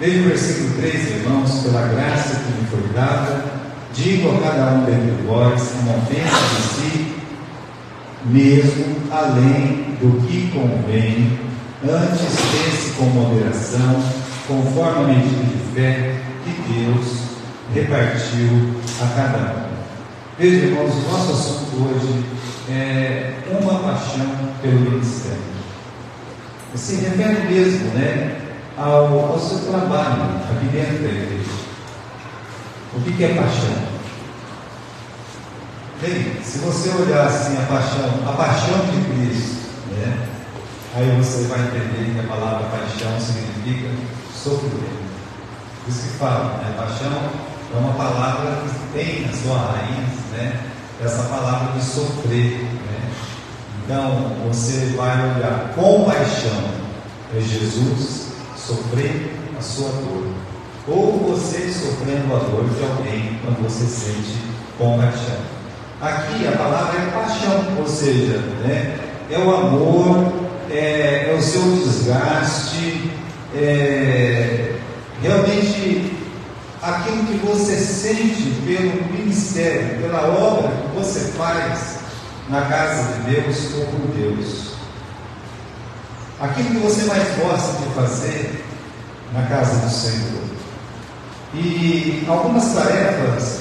Desde o versículo 3, irmãos, pela graça que me foi dada, digo a cada um dentre vós, que não pense de si mesmo além do que convém, antes pense com moderação, conforme a medida de fé que Deus repartiu a cada um. Veja, irmãos, o nosso assunto hoje é uma paixão pelo ministério. Se refere mesmo, ao seu trabalho aqui dentro da igreja. O que é paixão? Bem, se você olhar assim a paixão de Cristo, aí você vai entender que a palavra paixão significa sofrimento. Por isso que fala, paixão é uma palavra que tem na sua raiz, essa palavra de sofrer. Então, você vai olhar com paixão, é Jesus sofrendo a sua dor, ou você sofrendo a dor de alguém quando você sente compaixão. Aqui a palavra é paixão, ou seja, é o amor, é o seu desgaste, realmente aquilo que você sente pelo ministério, pela obra que você faz na casa de Deus ou por Deus. Aquilo que você mais gosta de fazer na casa do Senhor. E algumas tarefas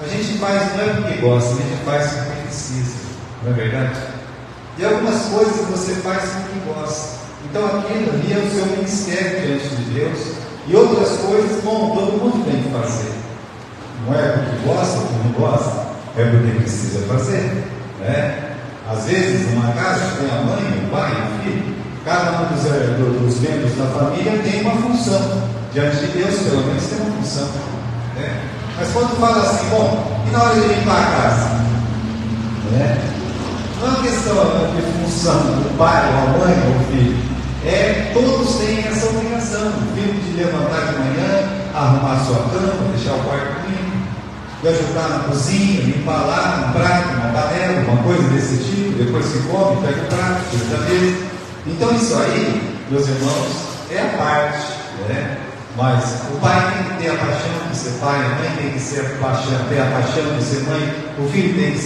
a gente faz não é porque gosta, a gente faz porque precisa, não é verdade? E algumas coisas você faz porque gosta. Então aquilo ali é o seu ministério diante de Deus. E outras coisas, todo mundo tem que fazer. Não é porque gosta, porque não gosta, é porque precisa fazer. Às vezes, numa casa tem a mãe, o pai, o filho, cada um dos membros da família tem uma função. Diante de Deus, pelo menos, tem uma função. Mas quando fala assim, e na hora de limpar a casa? Não é uma questão de função do pai, ou a mãe, ou o filho. Todos têm essa obrigação. O filho de levantar de manhã, arrumar sua cama, deixar o quarto limpo, de ajudar na cozinha, limpar lá um prato, uma panela, uma coisa desse tipo. Depois que come, pega o prato, tira da mesa. Então isso aí, meus irmãos, é a parte, Mas o pai tem que ter a paixão de ser pai, a mãe tem que ter a paixão de ser mãe, o filho tem que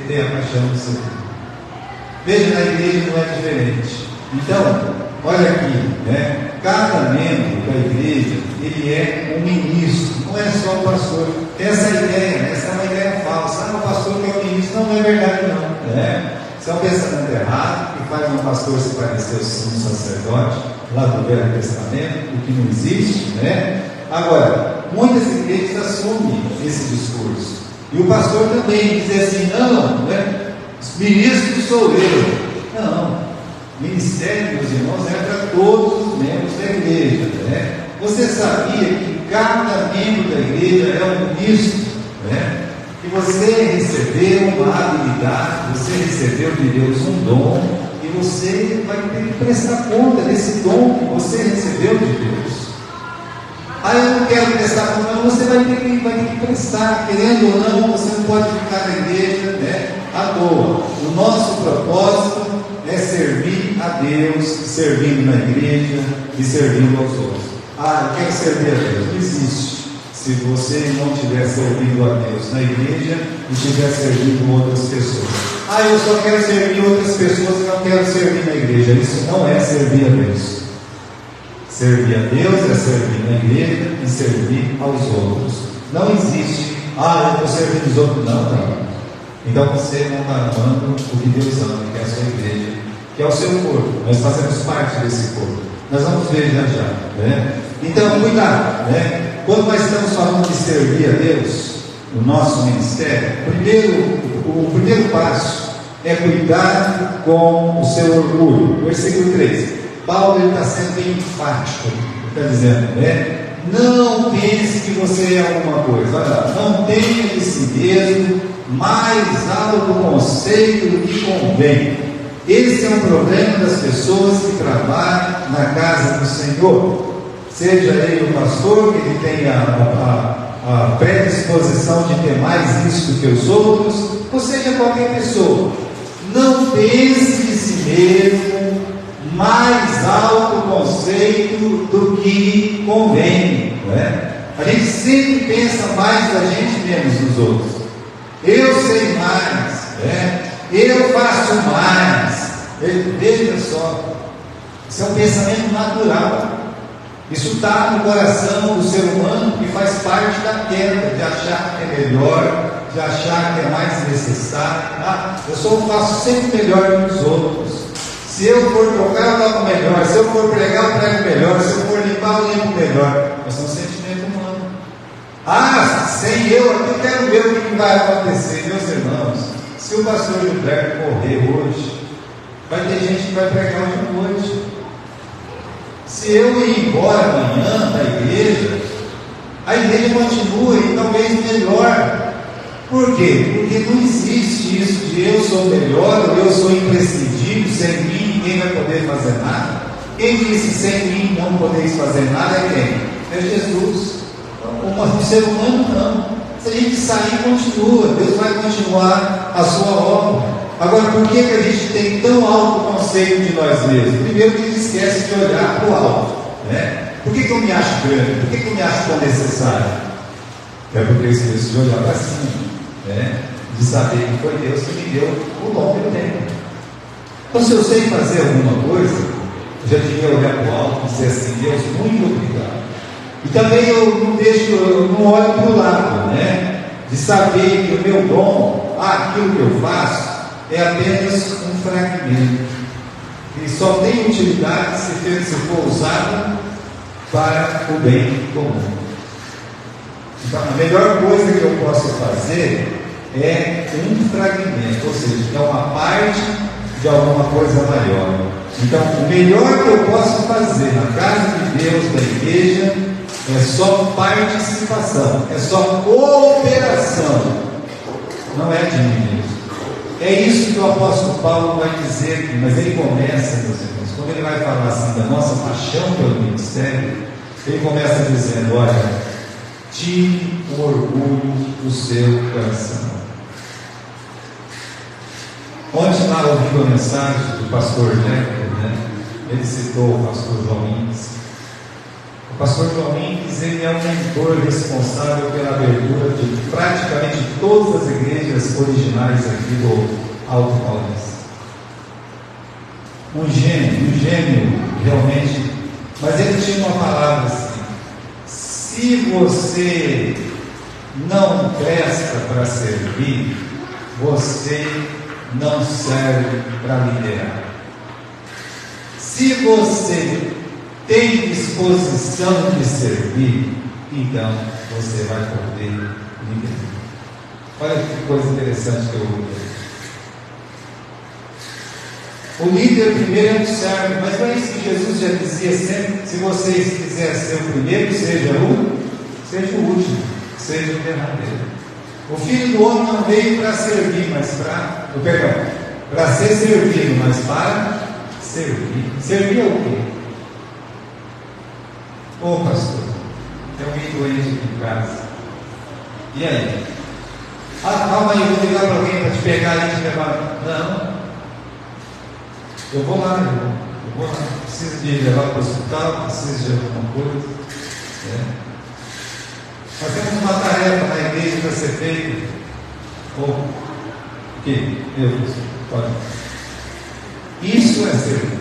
ter a paixão de ser filho. Veja, na igreja não é diferente. Então, olha aqui, cada membro da igreja, ele é um ministro, não é só o pastor. Essa é uma ideia falsa. O pastor que é o ministro, não é verdade não. Isso é um pensamento errado, que faz um pastor se parecer um sacerdote, lá do Velho Testamento, o que não existe, Agora, muitas igrejas assumem esse discurso. E o pastor também diz assim, ministro sou eu. Não. Ministério, meus irmãos, é para todos os membros da igreja. Você sabia que cada membro da igreja é um ministro? Que você recebeu uma habilidade, você recebeu de Deus um dom, e você vai ter que prestar conta desse dom que você recebeu de Deus. Eu não quero prestar conta, não. Você vai ter que prestar, querendo ou não, você não pode ficar na igreja à toa. O nosso propósito é servir a Deus, servindo na igreja e servindo aos outros. Eu quero servir a Deus. Não existe. Se você não estiver servindo a Deus na igreja e estiver servindo outras pessoas. Eu só quero servir outras pessoas e não quero servir na igreja. Isso não é servir a Deus. Servir a Deus é servir na igreja e servir aos outros. Não existe, eu estou servindo os outros. Não. Então você não está amando o que Deus ama, que é a sua igreja, que é o seu corpo. Nós fazemos parte desse corpo. Nós vamos ver já. Então, cuidado, Quando nós estamos falando de servir a Deus, o nosso ministério, o primeiro passo é cuidar com o seu orgulho. Versículo 3. Paulo está sendo bem enfático. Está dizendo, não pense que você é alguma coisa. Olha lá, não tenha de si mesmo mais alto conceito do que convém. Esse é um problema das pessoas que trabalham na casa do Senhor. Seja ele o pastor, que ele tenha a predisposição de ter mais isso do que os outros, ou seja, qualquer pessoa. Não pense de si mesmo mais alto conceito do que convém, não é? A gente sempre pensa mais da gente menos dos outros. Eu sei mais, eu faço mais. Veja só, isso é um pensamento natural. Isso está no coração do ser humano que faz parte da queda, de achar que é melhor, de achar que é mais necessário. Eu só faço sempre melhor que os outros. Se eu for tocar, eu toco melhor. Se eu for pregar, eu prego melhor. Se eu for limpar, eu limpo melhor. Mas é um sentimento humano. Sem eu aqui, quero ver o que vai acontecer. Meus irmãos, se o pastor Gilberto morrer hoje, vai ter gente que vai pregar hoje à noite. Se eu ir embora amanhã da igreja, a igreja continua e talvez melhor. Por quê? Porque não existe isso de eu sou melhor ou eu sou imprescindível, sem mim ninguém vai poder fazer nada. Quem disse sem mim não podeis fazer nada é quem? É Jesus. O ser humano não. Se a gente sair, continua. Deus vai continuar a sua obra. Agora, por que a gente tem tão alto conceito de nós mesmos? Primeiro que a gente esquece de olhar para o alto, né? Por que eu me acho grande? Por que eu me acho tão necessário? É porque eu esqueço de olhar para cima, né? De saber que foi Deus que me deu o dom que eu tenho. Então, se eu sei fazer alguma coisa, eu já devia olhar para o alto e dizer assim: Deus, muito obrigado. E também eu não olho para o lado, né? De saber que o meu dom, aquilo que eu faço, é apenas um fragmento. E só tem utilidade se for usado para o bem comum. Então, a melhor coisa que eu posso fazer é um fragmento, ou seja, é uma parte de alguma coisa maior. Então, o melhor que eu posso fazer na casa de Deus, da igreja, é só participação, é só cooperação, não é de mim mesmo. É isso que o apóstolo Paulo vai dizer aqui, mas ele começa, meus irmãos, quando ele vai falar assim da nossa paixão pelo ministério, ele começa dizendo: olha, tire o orgulho do seu coração. Ontem lá ouvindo a mensagem do pastor Jefferson, né? Ele citou o pastor João Inques. O pastor João Inques, ele é um mentor responsável pela abertura de praticamente todas as igrejas originais aqui do Alto Paulista. Um gênio realmente, mas ele tinha uma palavra assim: se você não presta para servir, você não serve para liderar. Se você tem disposição de servir, então você vai poder liderar. Olha que coisa interessante que eu ouvi. O líder primeiro é o servo, mas não é isso que Jesus já dizia sempre: se vocês quiserem ser o primeiro, seja o último, seja o derradeiro. O Filho do Homem não veio para servir, mas para ser servido, mas para servir. Servir é o quê? Ô pastor, tem um doente aqui em casa. E aí? Calma aí, eu vou ligar para alguém para te pegar e te levar. Não. Eu vou lá, irmão. Eu vou lá. Preciso de levar para o hospital, preciso de alguma coisa. Nós temos uma tarefa na igreja para ser feita. O que? Pode. Isso é servir.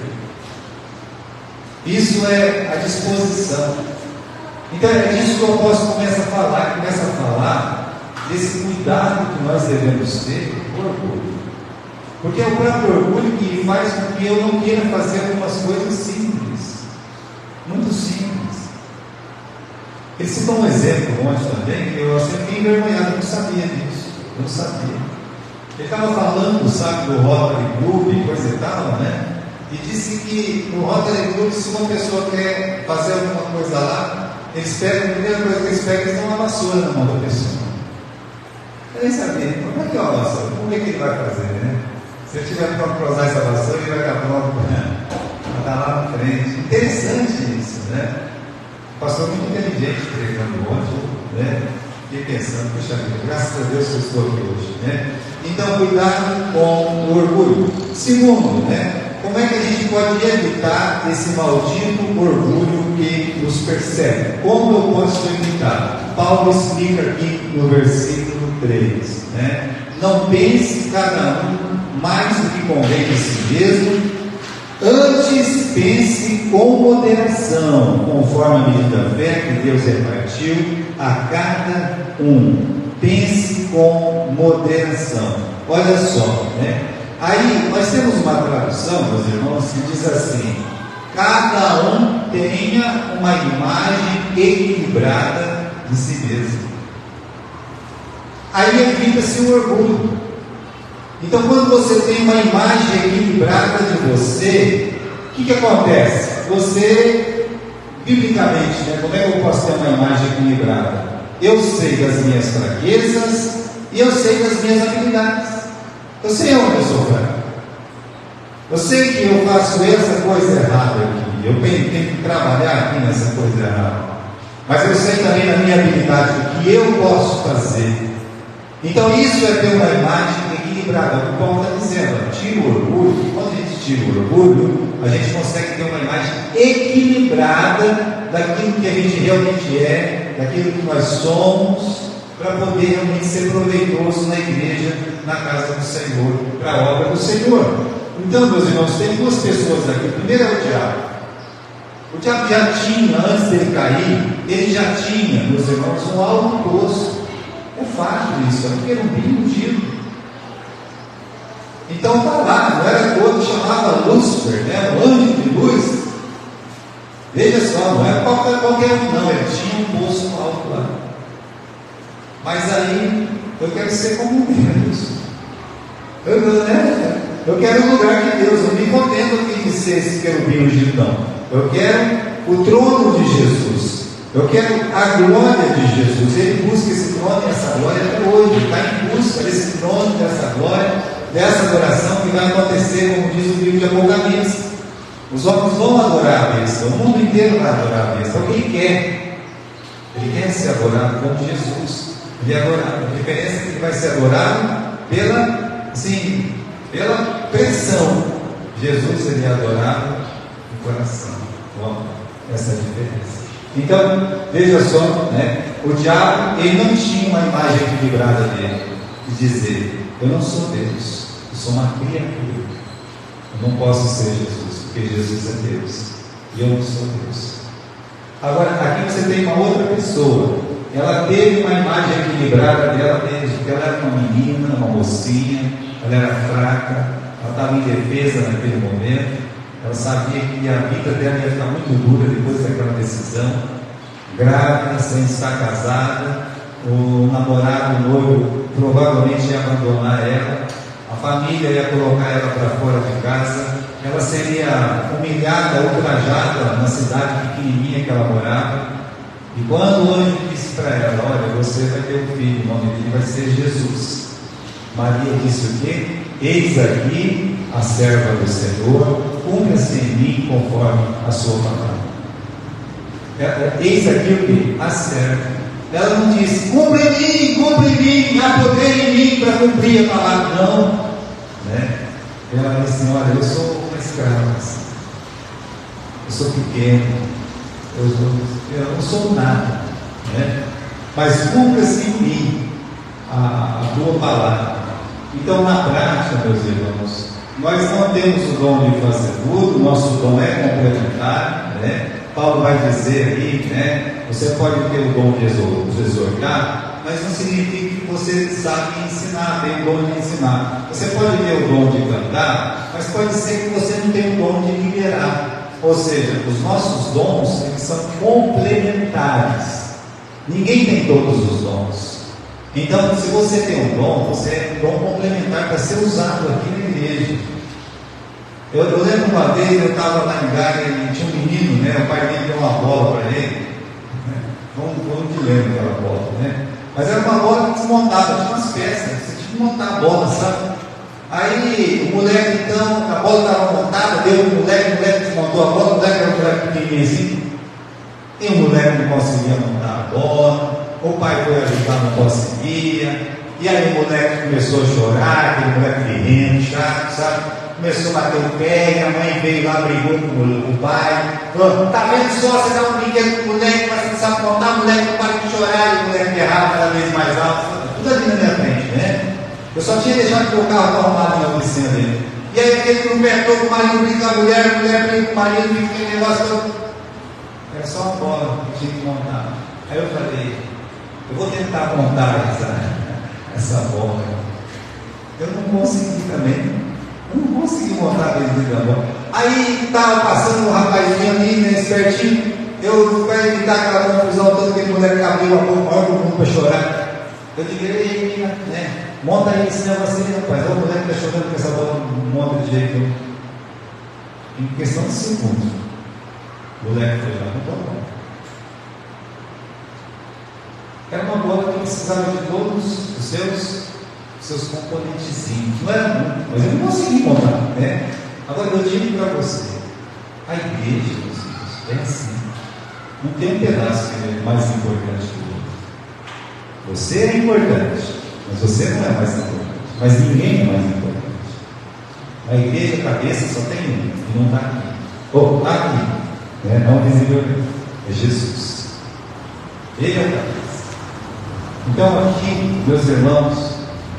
Isso é a disposição. Então é disso que o apóstolo começa a falar desse cuidado que nós devemos ter com o orgulho. Porque é o próprio orgulho que faz com que eu não queira fazer algumas coisas simples, muito simples. Ele citou um exemplo ontem também, que eu sempre fiquei envergonhado, eu não sabia disso, eu não sabia. Ele estava falando, sabe, do Rotary Club e coisa e tal, né? E disse que no Rotary Club, se uma pessoa quer fazer alguma coisa lá, eles pegam, a primeira coisa que eles pegam, eles dão uma vassoura na mão da pessoa. Eu nem sabia, como é que é uma vassoura? Como é que ele vai fazer, né? Se ele tiver pronto para usar essa vassoura, ele vai ficar pronto para estar lá na frente. Interessante isso, né? O pastor muito inteligente pregando ontem, né? Fiquei pensando, puxa vida, graças a Deus que eu estou aqui hoje, né? Então, cuidado com o orgulho. Segundo, né? Como como é que a gente pode evitar esse maldito orgulho que nos persegue? Como eu posso evitar? Paulo explica aqui no versículo 3, né? Não pense cada um mais do que convém a si mesmo, antes pense com moderação, conforme a medida da fé que Deus repartiu a cada um. Pense com moderação. Olha só, né? Aí nós temos uma tradução, meus irmãos, que diz assim: cada um tenha uma imagem equilibrada de si mesmo. Aí evita-se o orgulho. Então, quando você tem uma imagem equilibrada de você, o que acontece? Você, biblicamente, né, como é que eu posso ter uma imagem equilibrada? Eu sei das minhas fraquezas e eu sei das minhas habilidades. Eu sei onde eu sou fraco. Eu sei que eu faço essa coisa errada aqui. Eu tenho que trabalhar aqui nessa coisa errada. Mas eu sei também da minha habilidade, o que eu posso fazer. Então isso é ter uma imagem equilibrada. O que Paulo está dizendo, tira o orgulho. E quando a gente tira o orgulho, a gente consegue ter uma imagem equilibrada daquilo que a gente realmente é, daquilo que nós somos, para poder realmente ser proveitoso na igreja, na casa do Senhor, para a obra do Senhor. Então, meus irmãos, tem duas pessoas aqui. Primeiro é o diabo. O diabo já tinha, antes dele cair, ele já tinha, meus irmãos, um alto posto. É fato isso, porque era um bem ungido. Então está lá, não era todo, chamava Lúcifer, né? Um anjo de luz. Veja só, não era qualquer um, não, ele tinha um posto alto lá. Mas aí, eu quero ser como Deus. Eu quero o lugar de Deus. Eu me contento aqui de ser esse querubim ungido, não. Eu quero o trono de Jesus. Eu quero a glória de Jesus. Ele busca esse trono e essa glória até hoje. Está em busca desse trono, dessa glória, dessa adoração que vai acontecer, como diz o livro de Apocalipse. Os homens vão adorar a besta. O mundo inteiro vai adorar a besta. É o que ele quer. Ele quer ser adorado como Jesus. Ele é adorado. A diferença é que ele vai ser adorado pela pressão. Jesus, ele é adorado no coração. Bom, essa é a diferença. Então, veja só, né? O diabo, ele não tinha uma imagem equilibrada dele, de dizer: eu não sou Deus, eu sou uma criatura, eu não posso ser Jesus, porque Jesus é Deus, e eu não sou Deus. Agora, aqui você tem uma outra pessoa. Ela teve uma imagem equilibrada dela desde que ela era uma menina, uma mocinha, ela era fraca, ela estava indefesa naquele momento, ela sabia que a vida dela ia ficar muito dura depois daquela decisão, grávida, sem estar casada, o namorado, o noivo, provavelmente ia abandonar ela, a família ia colocar ela para fora de casa, ela seria humilhada, ultrajada na cidade pequenininha que ela morava. E quando o anjo disse para ela: olha, você vai ter um filho, o nome dele vai ser Jesus. Maria disse o quê? Eis aqui a serva do Senhor, cumpra-se em mim conforme a sua palavra. Eis aqui o quê? A serva. Ela não disse: cumpra em mim, há poder em mim para cumprir a palavra. Não, né? Ela disse assim: olha, eu sou uma escrava, eu sou pequeno, eu não sou nada, né? Mas cumpra-se em mim a tua palavra. Então, na prática, meus irmãos, nós não temos o dom de fazer tudo, o nosso dom é complementar, né? Paulo vai dizer aí, né? Você pode ter o dom de exortar, mas não significa que você sabe ensinar, tem o dom de ensinar. Você pode ter o dom de cantar, mas pode ser que você não tenha o dom de liderar. Ou seja, os nossos dons, eles são complementares. Ninguém tem todos os dons. Então, se você tem um dom, você é um dom complementar para ser usado aqui na igreja. Eu lembro uma vez, eu estava na Engaia e tinha um menino, né? O pai dele deu uma bola para ele. Não te lembro aquela bola, né? Mas era uma bola desmontada, tinha umas peças, você tinha que montar a bola, sabe? Aí o moleque, então, a bola estava montada, deu o moleque desmontou a bola, o moleque era um moleque pequenininho assim, e o moleque não conseguia montar a bola, o pai foi ajudar, não conseguia, e aí o moleque começou a chorar, aquele moleque guerreiro, chato, sabe? começou a bater o pé, e a mãe veio lá, brigou com o pai, falou: tá vendo só, você dá um brinquedo pro moleque, mas você não sabe contar, o moleque não para de chorar, e o moleque berrava cada vez mais alto, tudo ali na minha frente, né? Eu só tinha deixado que o carro arrumado na oficina dele. E aí aquele que não com o marido, brinca com a mulher brinca com o marido, fica aquele negócio todo. Era só uma bola que tinha que montar. Aí eu falei: eu vou tentar montar essa bola. Eu não consegui também. Eu não consegui montar dentro da bola. Aí estava passando um rapazinho ali, né, espertinho. Eu fui evitar aquela confusão toda, aquele moleque abriu a boca maior do mundo para chorar. Eu digo: ei, né? Monta aí esse negócio aí, rapaz. O moleque está chorando com essa bola, não monta de jeito nenhum. Em questão de segundos, o moleque foi lá, montou a bola. Era uma bola que precisava de todos os seus componentezinhos. Não era muito, mas eu não consegui montar, né? Agora eu digo para você: a igreja, meus filhos, é assim. Não tem um pedaço que é mais importante que o outro. Você é importante, mas você não é mais importante. Mas ninguém é mais importante. A igreja, a cabeça, só tem um, e não está aqui. Ou está aqui, né? Não visivelmente. É Jesus. Ele é o cabeça. Então aqui, meus irmãos,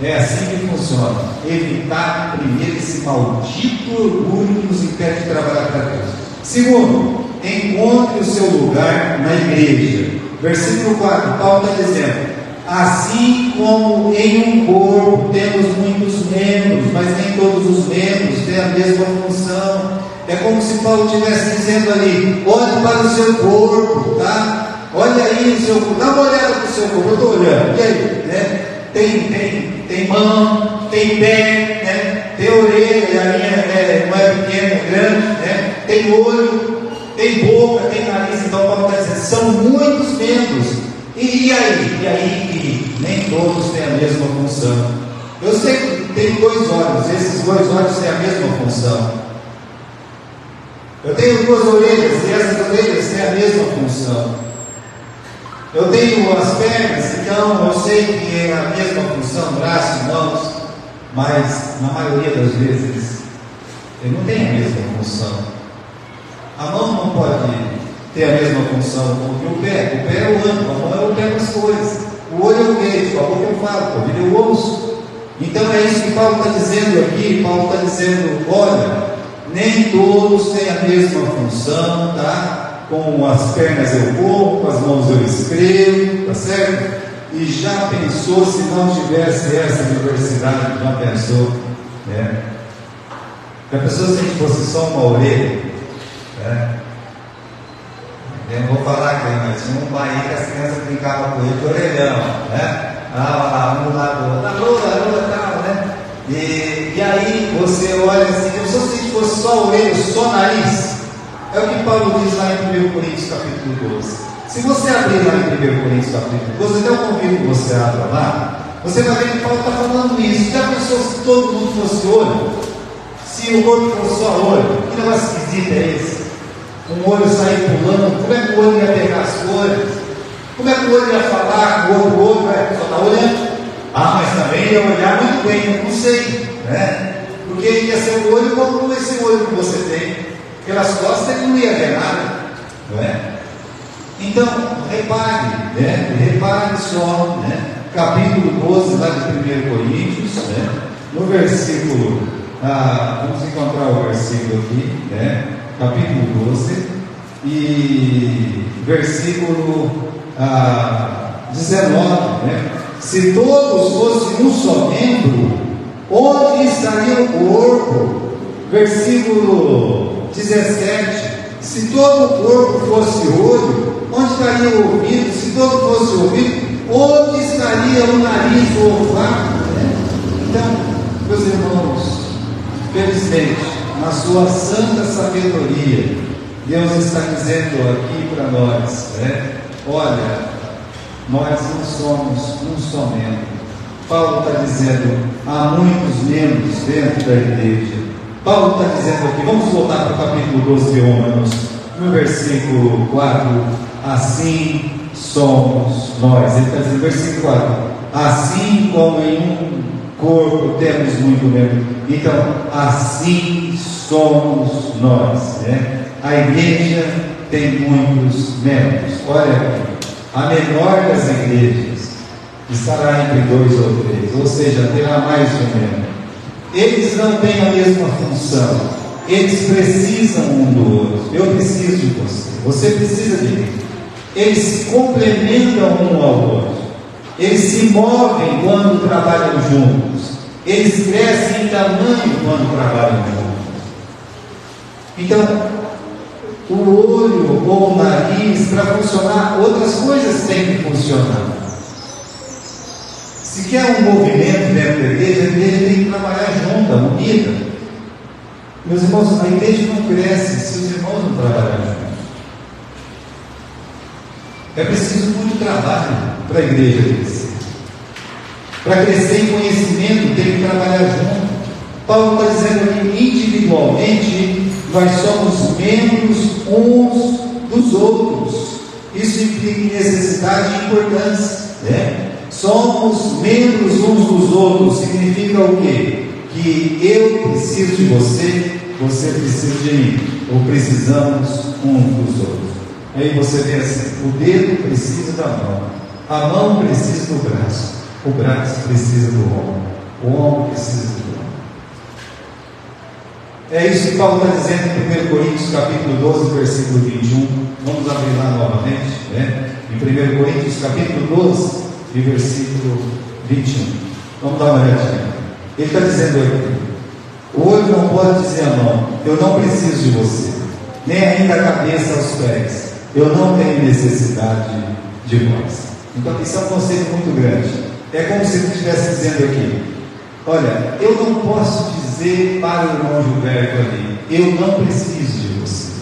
é assim que funciona. Evitar primeiro esse maldito orgulho que nos impede de trabalhar para Deus. Segundo, encontre o seu lugar na igreja. Versículo 4, Paulo está dizendo: assim como em um corpo temos muitos membros, mas nem todos os membros têm a mesma função. É como se Paulo estivesse dizendo ali: olhe para o seu corpo, tá? Olha aí o seu corpo, dá uma olhada para o seu corpo. Eu estou olhando, e aí? Né? Tem mão, tem pé, né? Tem orelha, a minha não é pequena, é grande, né? Tem olho, tem boca, tem nariz. Então Paulo está dizendo: são muitos membros. E aí que nem todos têm a mesma função. Eu sei que tem 2 olhos, esses 2 olhos têm a mesma função. Eu tenho 2 orelhas, e essas orelhas têm a mesma função. Eu tenho as pernas, então eu sei que é a mesma função, braço, mãos, mas na maioria das vezes ele não tem a mesma função. A mão não pode ter a mesma função que o pé. O pé é o âmbito, a mão é o pé das coisas. O olho é o queijo, a boca eu falo, o ouvido eu ouço. Então é isso que Paulo está dizendo aqui. Paulo está dizendo: olha, nem todos têm a mesma função, tá? Com as pernas eu corro, com as mãos eu escrevo, tá certo? E já pensou se não tivesse essa diversidade? Já pensou? Né? Já pensou se a gente fosse só uma orelha? Né? Eu não vou falar aqui, mas tinha um pai que as crianças brincavam com ele de orelhão, né? Um do outro, lula, tal, né? E aí você olha assim: eu só se a gente fosse só orelha, só nariz. É o que Paulo diz lá em 1 Coríntios capítulo 12. Se você abrir lá em 1 Coríntios capítulo 12, até eu convido que você abra lá, você vai ver que Paulo está falando isso. Já pensou se todo mundo fosse olho? Se o outro fosse só olho? Que negócio esquisito é esse? Um olho sair pulando, como é que o olho ia pegar as cores? Como é que o olho ia falar com o outro só está olhando? Ah, mas também ia olhar muito bem, não sei, né? Porque ele ia ser o olho como esse olho que você tem. Pelas costas ele não ia ver nada, não é? Então, repare, né? Repare só, né? Capítulo 12, lá de 1 Coríntios, né? No versículo, vamos encontrar o versículo aqui, né? Capítulo 12 e versículo 19, né? Se todos fossem um só membro, onde estaria o corpo? Versículo 17: se todo o corpo fosse olho, onde estaria o ouvido? Se todo fosse ouvido, onde estaria o nariz, o olfato? Né? Então, meus irmãos, felizmente, na sua santa sabedoria, Deus está dizendo aqui para nós, né? Olha, nós não somos um só membro. Paulo está dizendo: há muitos membros dentro da igreja. Paulo está dizendo aqui, vamos voltar para o capítulo 12 de Romanos, no versículo 4, assim somos nós. Ele está dizendo, versículo 4, assim como em um corpo, temos muito membro. Então, assim somos nós, né? A igreja tem muitos membros. Olha aqui, a menor das igrejas estará entre 2 ou 3, ou seja, terá mais de um membro. Eles não têm a mesma função, eles precisam um do outro. Eu preciso de você, você precisa de mim. Eles se complementam um ao outro, eles se movem quando trabalham juntos, eles crescem em tamanho quando trabalham juntos. Então, o olho ou o nariz, para funcionar, outras coisas têm que funcionar. Se quer um movimento dentro da igreja, a igreja tem que trabalhar junta, unida. Meus irmãos, a igreja não cresce se os irmãos não trabalharem juntos. É preciso muito trabalho para a igreja crescer. Para crescer em conhecimento, tem que trabalhar junto. Paulo está dizendo que individualmente nós somos membros uns dos outros. Isso implica necessidade e importância, né? Somos membros uns dos outros. Significa o quê? Que eu preciso de você, você precisa de mim, ou precisamos uns dos outros. Aí você vê assim: o dedo precisa da mão, a mão precisa do braço, o braço precisa do ombro, o ombro precisa do ombro. É isso que Paulo está dizendo em 1 Coríntios capítulo 12, versículo 21. Vamos abrir lá novamente, né? Em 1 Coríntios capítulo 12 e versículo 21. Vamos dar uma olhadinha. Ele está dizendo aqui: o olho não pode dizer à mão, eu não preciso de você, nem ainda a cabeça aos pés, eu não tenho necessidade de vós. Então isso é um conceito muito grande. É como se ele estivesse dizendo aqui: olha, eu não posso dizer para o irmão Gilberto ali, eu não preciso de você.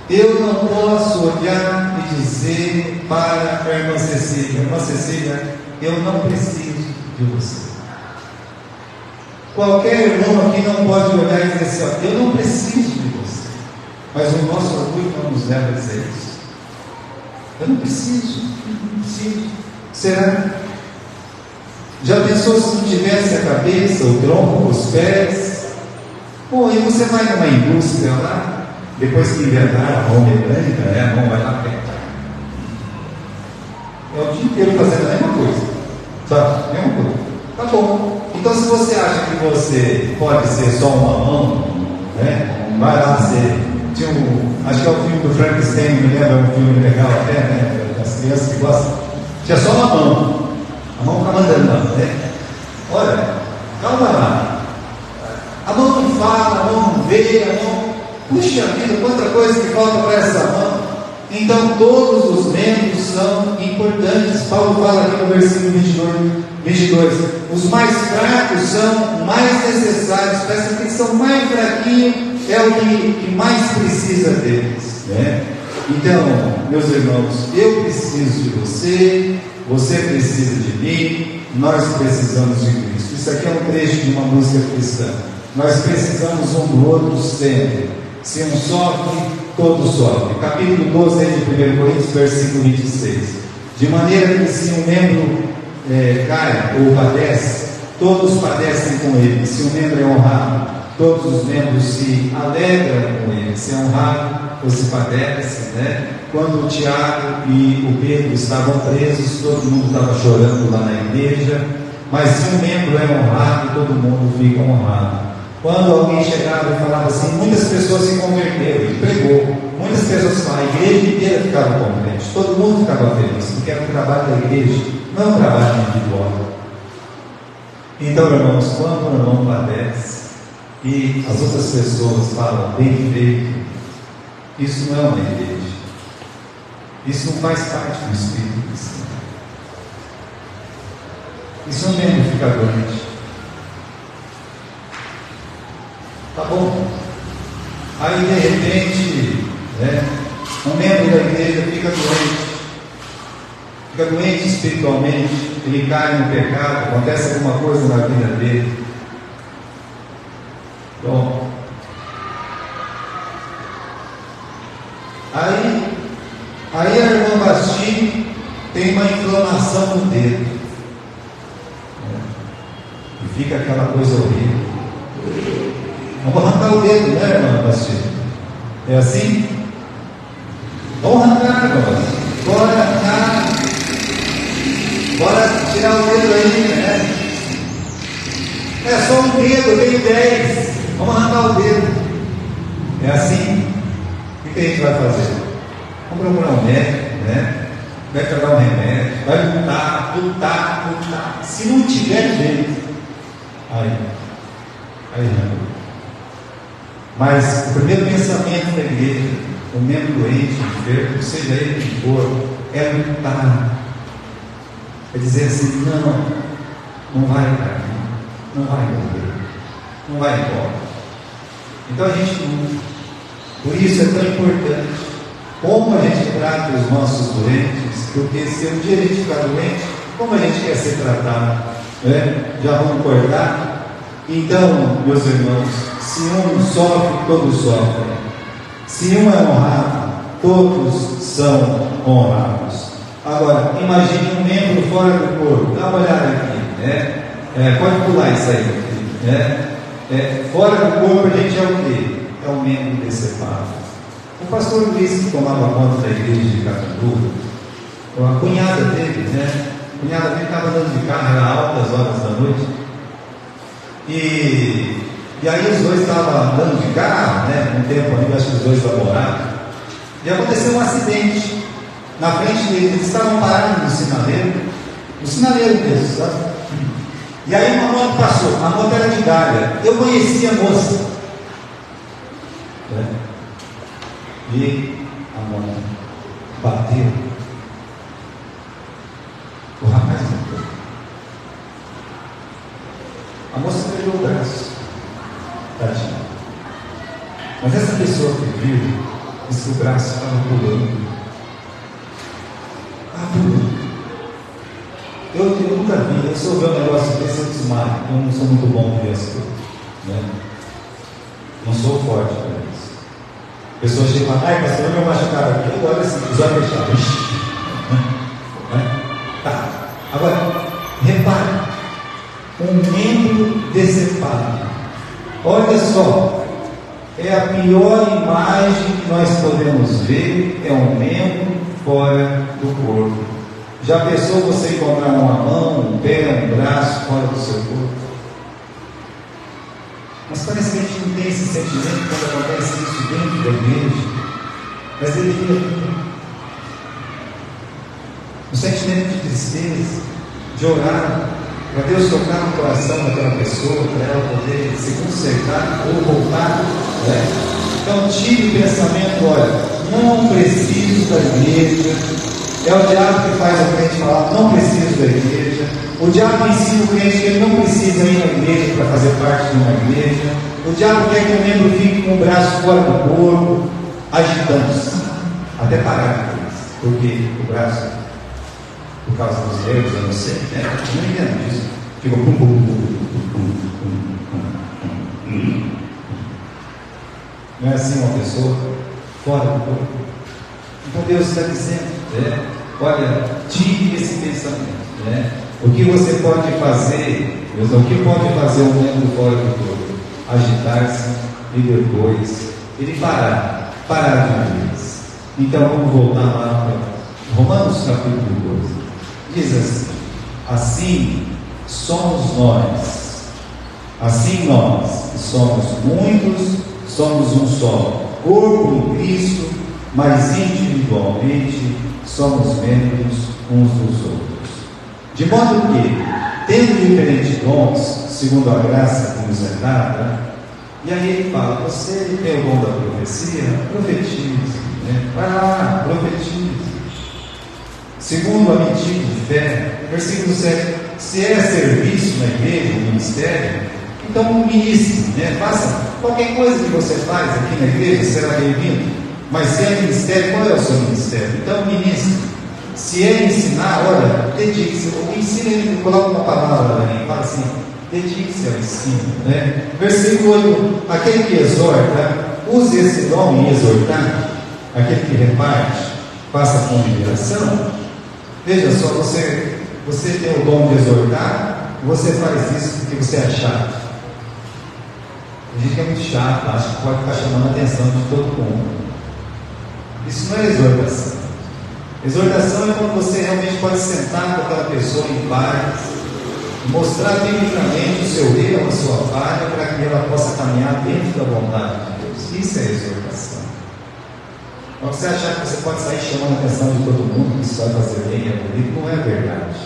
Eu não posso olhar e dizer para a irmã Cecília, eu não preciso de você. Qualquer irmão aqui não pode olhar e dizer assim: eu não preciso de você. Mas o nosso orgulho não nos leva a dizer isso. Eu não preciso. Será? Já pensou se não tivesse a cabeça, o tronco, os pés? Bom, aí você vai numa indústria lá, depois que inventaram a mão mecânica, né? A mão vai lá apertar. É o dia inteiro fazendo a mesma coisa. Sabe? Mesma coisa. Tá bom. Então, se você acha que você pode ser só uma mão, né? Vai lá ser. Acho que é o filme do Frankenstein, me lembra, é um filme legal até, né? As crianças que gostam. Tinha só uma mão. A mão ficava andando, né? Olha, calma lá. A mão não fala, a mão não vê, a mão. Puxa vida, quanta coisa que falta para essa mão. Então, todos os membros são importantes. Paulo fala aqui no versículo 22. Os mais fracos são mais necessários. Presta atenção, mais fraquinho é o que mais precisa deles, né? Então, meus irmãos, eu preciso de você, você precisa de mim, nós precisamos de Cristo. Isso aqui é um trecho de uma música cristã. Nós precisamos um do outro sempre. Se um sofre, todos sofrem. Capítulo 12 de 1 Coríntios, versículo 26. De maneira que se um membro cai ou padece, todos padecem com ele. Se um membro é honrado, todos os membros se alegram com ele. Se é honrado ou se padece, né? Quando o Tiago e o Pedro estavam presos, todo mundo estava chorando lá na igreja. Mas se um membro é honrado, todo mundo fica honrado. Quando alguém chegava e falava assim, muitas pessoas se converteram, ele pregou. Muitas pessoas falavam, a igreja inteira ficava contente, todo mundo ficava feliz, porque era um trabalho da igreja, não é um trabalho individual. Então, irmãos, quando o irmão padece e as outras pessoas falam, bem feito, isso não é uma igreja. Isso não faz parte do Espírito Cristão. Isso não é membro ficar doente. Tá bom? Aí de repente, um membro da igreja fica doente espiritualmente, ele cai no pecado, acontece alguma coisa na vida dele. Bom, aí a irmã Basti, 3 tem uma inflamação no dedo. e fica aquela coisa horrível. Vamos arrancar o dedo, né, irmã Bastilha? É assim? Vamos arrancar, irmãos. Bora arrancar. Bora tirar o dedo aí, né? É só um dedo, eu tenho 10. Vamos arrancar o dedo. É assim? O que a gente vai fazer? Vamos procurar um médico, né? Vai pegar um remédio, vai lutar. Se não tiver jeito, aí não. Mas o primeiro pensamento da igreja, o membro doente, enfermo, seja ele quem for, é lutar. É dizer assim, não vai para mim, não vai morrer, não vai embora. Então a gente luta. Por isso é tão importante como a gente trata os nossos doentes, porque se um dia a gente ficar doente, como a gente quer ser tratado? Né? Já vamos cortar? Então, meus irmãos, se um sofre, todos sofrem. Se um é honrado, todos são honrados. Agora, imagine um membro fora do corpo. Dá uma olhada aqui, né? Pode pular isso aí, né? Fora do corpo a gente é o quê? É um membro decepado. O pastor Luiz, que tomava conta da igreja de Catanduva, a cunhada dele, né? A cunhada dele estava andando de carro, era altas horas da noite. E aí os dois estavam andando de carro, né? Um tempo ali, acho que os dois namoravam. E aconteceu um acidente. Na frente deles, eles estavam parados no sinaleiro mesmo, sabe? E aí uma moto passou, a moto era de galha. Eu conhecia a moça. Né? E a moto bateu. O rapaz morreu. A moça perdeu o braço. Tadinha. Mas essa pessoa que viu, disse que o braço estava pulando. Eu nunca vi, eu sou ver um negócio desse, eu desmaio. Eu não sou muito bom em ver as coisas, né? Não sou forte para isso. Pessoas chegam e falam, pastor, meu machucado aqui, eu olho assim, os olhos fechados. Tá. Agora, repare, um membro decepado. Olha só, é a pior imagem que nós podemos ver, é um membro fora do corpo. Já pensou você encontrar uma mão, um pé, um braço fora do seu corpo? Mas parece que a gente não tem esse sentimento quando acontece isso dentro da igreja. Mas deveria ter. Um sentimento de tristeza, de orar, para Deus tocar no coração daquela pessoa, para ela poder se consertar ou voltar. Né? Então tire o pensamento, olha, não preciso da igreja. É o diabo que faz o crente falar, não preciso da igreja. O diabo ensina o crente que ele não precisa ir na igreja para fazer parte de uma igreja. O diabo quer que o membro fique com o braço fora do corpo, agitando-se, até parar com isso. Porque o braço, por causa dos nervos, eu não sei, né? Eu não entendo disso. Fica Não é assim uma pessoa fora do corpo? Então Deus está dizendo, né? Olha, tire esse pensamento, né? O que você pode fazer, Deus, o que pode fazer um membro fora do corpo? Agitar-se e depois ele parar de vez. Então vamos voltar lá para Romanos capítulo 12. Diz assim: assim somos nós, assim nós, que somos muitos, somos um só corpo em Cristo, mas individualmente somos membros uns dos outros. De modo que, tendo diferentes dons, segundo a graça que nos é dada, e aí ele fala, você tem o dom da profecia? Profetize, né? Vai lá, profetize. Segundo a medida de fé, versículo 7, se é serviço na igreja, no ministério, então ministre, né? Faça qualquer coisa que você faz aqui na igreja, será bem-vindo. Mas se é ministério, qual é o seu ministério? Então ministre. Se é ensinar, olha, dedique-se. Ensina ele, coloca uma palavra ali, fala assim, dedique-se ao ensino, né? Versículo 8, aquele que exorta, use esse dom em exortar, aquele que reparte, faça com moderação. Veja só, você tem o dom de exortar, Você faz isso porque você é chato. A gente é muito chato, acha que pode ficar chamando a atenção de todo mundo. Isso não é exortação. Exortação é quando você realmente pode sentar com aquela pessoa em paz, mostrar biblicamente o seu erro, a sua falha, para que ela possa caminhar dentro da vontade de Deus. Isso é exortação. Quando você achar que você pode sair chamando a atenção de todo mundo, que isso vai fazer bem, é bonito, não é verdade.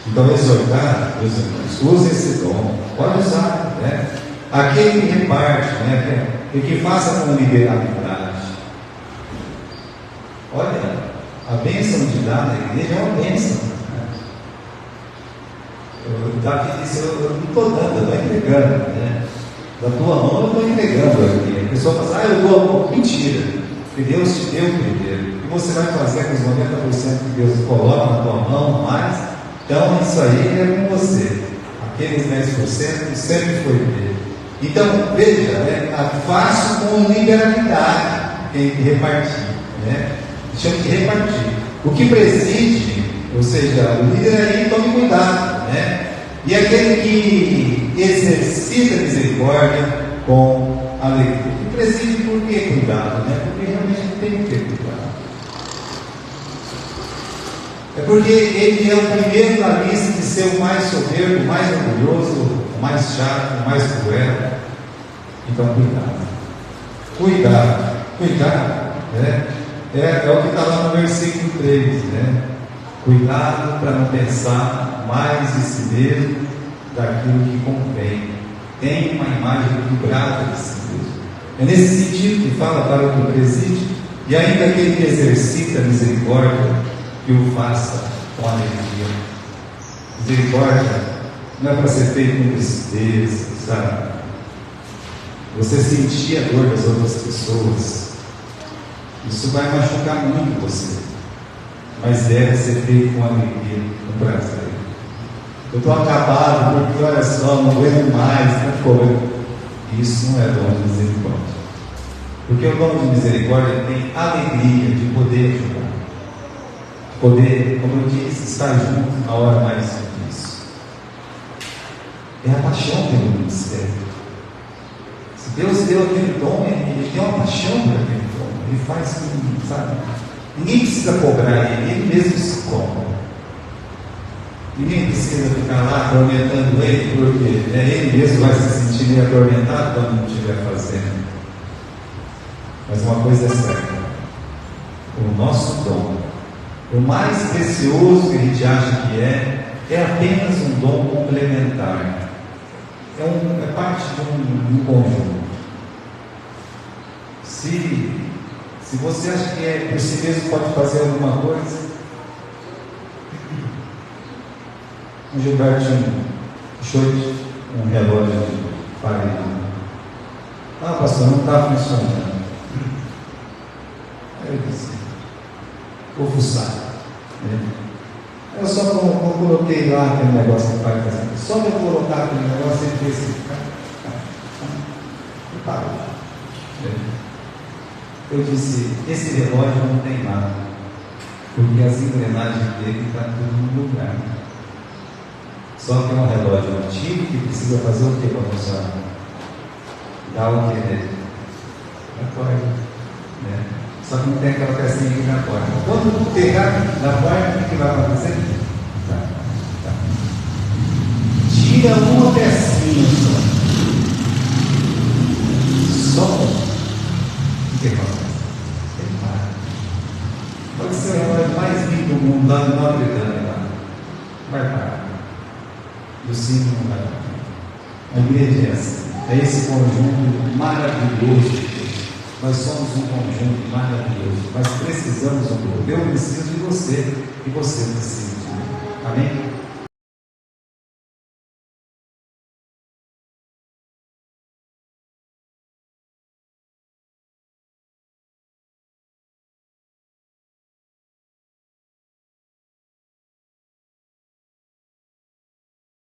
Então, exortar, meus irmãos, use esse dom, pode usar, né? Aquele que reparte, né? E que faça com liberalidade. Olha, a bênção de dar na igreja é uma bênção. Né? Davi disse: eu não estou dando, eu estou entregando. Né? Da tua mão eu estou entregando aqui. A pessoa fala: eu dou a mão. Mentira, porque Deus te deu primeiro. E você vai fazer com os 90% que Deus coloca na tua mão, mais. Então, isso aí é com você. Aqueles 10% sempre foi dele. Então, veja, né? Faço com liberalidade, tem que repartir. Né? Chama de repartir. O que preside, ou seja, o líder aí, tome cuidado. Né? E aquele que exercita a misericórdia com alegria. O que preside, por que cuidado? Né? Porque realmente tem que ter cuidado. É porque ele é o primeiro na lista de ser o mais soberbo, o mais orgulhoso, o mais chato, o mais cruel. Então, cuidado. Cuidado. Cuidado. Né? É o que está lá no versículo 3. Né? Cuidado para não pensar mais em si mesmo daquilo que convém. Tem uma imagem equilibrada de si mesmo. É nesse sentido que fala para o que preside, e ainda aquele que exercita a misericórdia, que o faça com alegria. Misericórdia não é para ser feito com tristeza, sabe? Você sentir a dor das outras pessoas, isso vai machucar muito você, mas deve ser feito com alegria, com prazer. Eu estou acabado porque, olha só, não aguento mais, isso não é dom de misericórdia, porque o dom de misericórdia tem alegria de poder ajudar, poder, como eu disse, estar junto na hora mais difícil. É a paixão pelo ministério. Se Deus deu aquele dom, ele tem uma paixão por aquele dom. Ele faz com, sabe? Ninguém precisa cobrar ele mesmo se cobra. Ninguém precisa ficar lá atormentando ele, porque ele mesmo vai se sentir meio atormentado quando não estiver fazendo. Mas uma coisa é certa: o nosso dom, o mais precioso que a gente acha que é apenas um dom complementar. É parte de um conjunto. Se você acha que por si mesmo pode fazer alguma coisa, um Gilbertinho Choite, um relógio de parede. Pastor, não está funcionando. Aí eu disse: vou fuçar. Eu só coloquei lá aquele negócio que vai fazer. Só de eu colocar aquele negócio, ele fez assim. E parou. Eu disse: esse relógio não tem nada, porque as engrenagens dele estão tudo no lugar. Só que é um relógio antigo que precisa fazer o que para funcionar? Dá o que nele? A corda. Né? Só que não tem aquela pecinha aqui na porta. Quando pegar na porta, o que vai acontecer? Tira uma pecinha só. O que acontece? Ele para. Pode ser o relógio mais lindo do mundo, lá no Notre Dame, lá. Vai parar. E o símbolo não vai parar. A igreja é assim. É esse conjunto maravilhoso de Deus. Nós somos um conjunto maravilhoso, mas precisamos um do outro. Eu preciso de você e você precisa de mim. Amém?